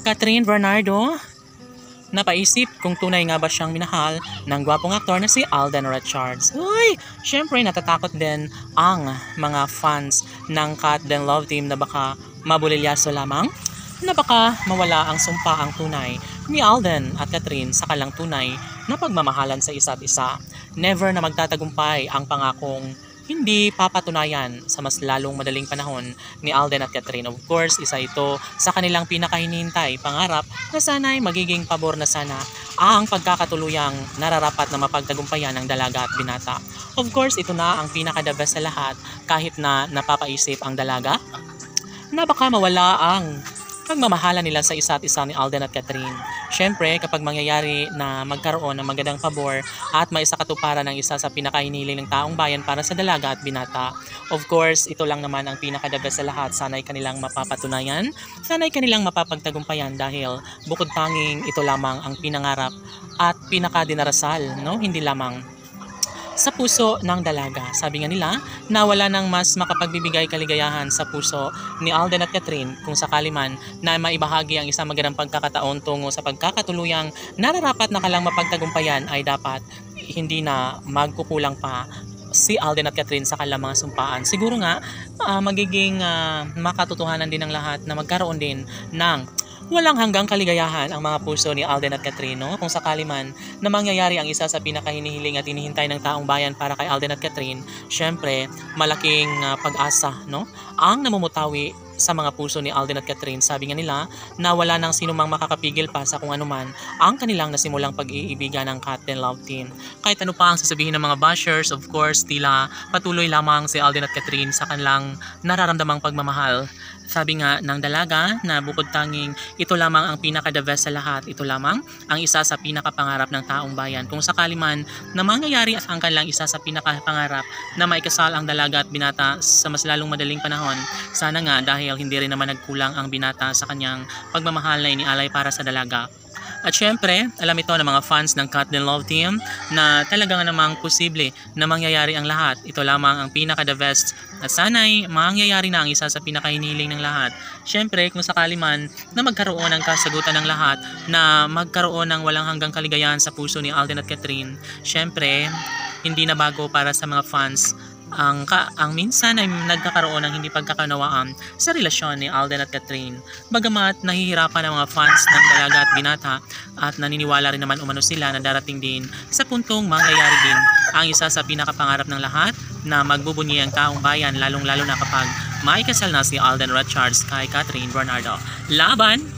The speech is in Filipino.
Catherine Bernardo, napaisip kung tunay nga ba siyang minahal ng gwapong aktor na si Alden Richards. Uy, syempre natatakot din ang mga fans ng Cat Den Love Team na baka mabulilyaso lamang, na baka mawala ang sumpa ang tunay ni Alden at Catherine sa kalang tunay na pagmamahalan sa isa't isa. Never na magtatagumpay ang pangakong hindi papatunayan sa mas lalong madaling panahon ni Alden at Catherine. Of course, isa ito sa kanilang pinakahinihintay pangarap na sana'y magiging pabor na sana ang pagkakatuluyang nararapat na mapagtagumpayan ng dalaga at binata. Of course, ito na ang pinaka-the best sa lahat kahit na napapaisip ang dalaga na baka mawala ang pagmamahala nila sa isa't isa ni Alden at Catherine. Syempre, kapag mangyayari na magkaroon ng magandang pabor at maisakatuparan ng isa sa pinakahiniling ng taong bayan para sa dalaga at binata. Of course, ito lang naman ang pinaka-the best sa lahat. Sana'y kanilang mapapatunayan, sana'y kanilang mapapagtagumpayan dahil bukod tanging ito lamang ang pinangarap at pinaka-dinarasal, no? Hindi lamang sa puso ng dalaga. Sabi nga nila na wala nang mas makapagbibigay kaligayahan sa puso ni Alden at Catherine kung sakali man na maibahagi ang isang magandang pagkakataon tungo sa pagkakatuluyang nararapat na kalang mapagtagumpayan ay dapat hindi na magkukulang pa si Alden at Catherine sa kanilang mga sumpaan. Siguro nga magiging makatotohanan din ng lahat na magkaroon din ng walang hanggang kaligayahan ang mga puso ni Alden at Catherine, no? Kung sakali man na mangyayari ang isa sa pinakahinihiling at hinihintay ng taong bayan para kay Alden at Catherine, syempre malaking pag-asa, no? Ang namumutawi sa mga puso ni Alden at Catherine. Sabi nga nila na wala nang sinumang makakapigil pa sa kung anuman ang kanilang nasimulang pag-iibigan ng Cat Den Love Team. Kahit ano pa ang sasabihin ng mga bashers, of course, tila patuloy lamang si Alden at Catherine sa kanilang nararamdamang pagmamahal. Sabi nga ng dalaga na bukod tanging ito lamang ang pinaka-the best sa lahat, ito lamang ang isa sa pinakapangarap ng taong bayan. Kung sakali man na mangyayari ang kanilang isa sa pinakapangarap na maikasal ang dalaga at binata sa mas lalong madaling panahon, sana nga dahil hindi rin naman nagkulang ang binata sa kanyang pagmamahal na inialay para sa dalaga. At syempre, alam ito ng mga fans ng Cat Den Love Team na talagang namang posible na mangyayari ang lahat. Ito lamang ang pinaka-the best at sana'y mangyayari na ang isa sa pinakahiniling ng lahat. Syempre, kung sakali man na magkaroon ng kasagutan ng lahat, na magkaroon ng walang hanggang kaligayahan sa puso ni Alden at Catherine, syempre, hindi na bago para sa mga fans ang minsan ay nagkakaroon ng hindi pagkakanawaan sa relasyon ni Alden at Catherine. Bagamat nahihirapan ang mga fans ng dalaga at binata at naniniwala rin naman umano sila na darating din sa puntong mangyayari din ang isa sa pinakapangarap ng lahat na magbubunyi ang taong bayan, lalong-lalo na kapag maikasal na si Alden Richards kay Catherine Bernardo. Laban!